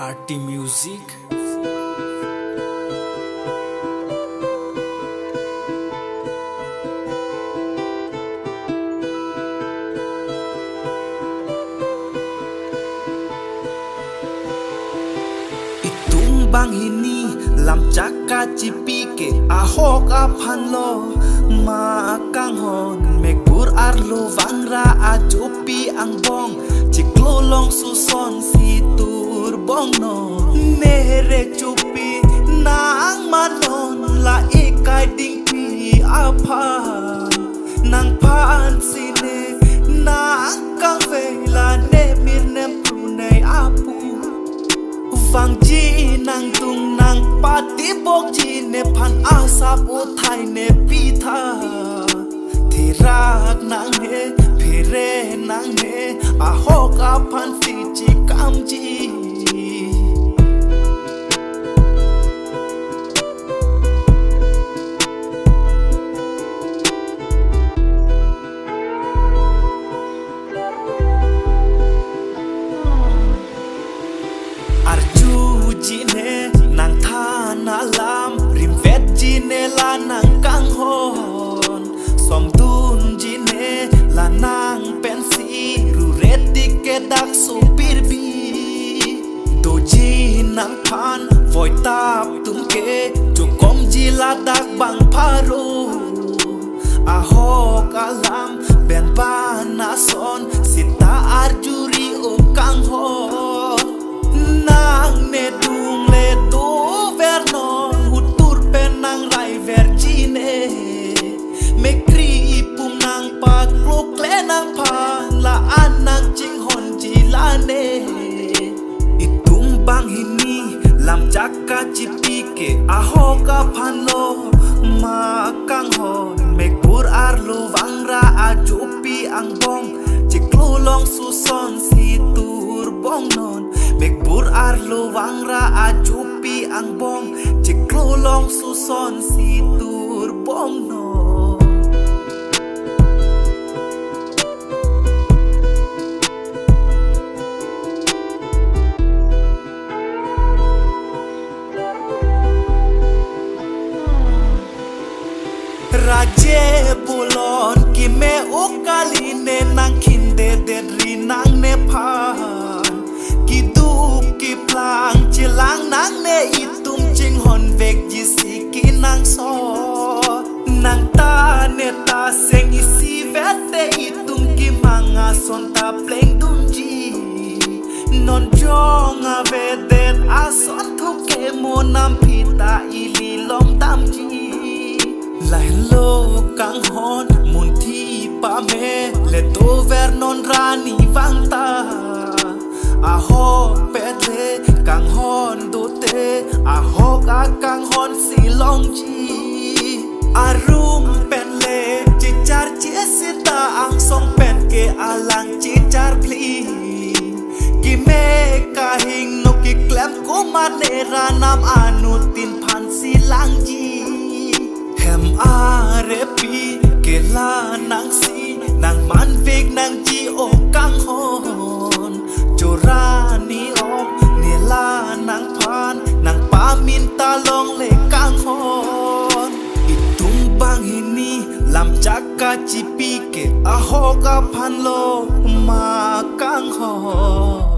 Party music. Itung bang hini lam caka cipi ke ahok apan lo makang hon mekbur arlo vangra ajopi ang bong ciklolong suson situr bong no nere cupi nang malon la ikai ding pi apa nang pan sine nang kang vela ne mir nem prunei apu Vang ji nang tung nang pati bok ji ne pan asap o thai ne pitha thirak nang he phire nang he ahok apan si ji kam ji Jine nang thana lam rim vet jine la nang kang hon som dun jine la nang pensi ru red dike dak supir bi do ji nang phan voi tap tum ke chu kom ji la dak bang pharu aho kalam ben ba na son sita arjuri o kang hon nang ne dung le tu vernon hutur penang rai vergine me kri pum nang pa klok le nang pa la an nang jing hon ji la ne itung bang hini lam caka cipi ke ahoka phan lo ma kang hon me pur arlo vangra ajopi ang bong ciklolong suson situr bong non Mekbur arlo wangra ajupi ang bong ciklolong suson situr bong no Raje bulon kime ukaline nang kinde dedri nang nepal Plang chilang nang ne itum ching hon vek jisi ki nang so nang ta ne ta seng isi vete itum ki manga son ta pleng dunji non jong a vedet a son thuke mo nam pita ili long tam ji la hello kang hon mun thi pa me le to ver non rani vangta aho pedle kang hon dote aho ka kang hon silong ji arum penle chichar chiesita ang song pen ke alang chichar pli ki me kahing no ki klem ko manera nam anutin phan silang ji hem arepi ke la nang si nang man vek nang ji o kang hon Jorani om nila nang pan nang paminta long le kang hon itung bang hini lam caka cipi ke ahoka pan lo ma kang hon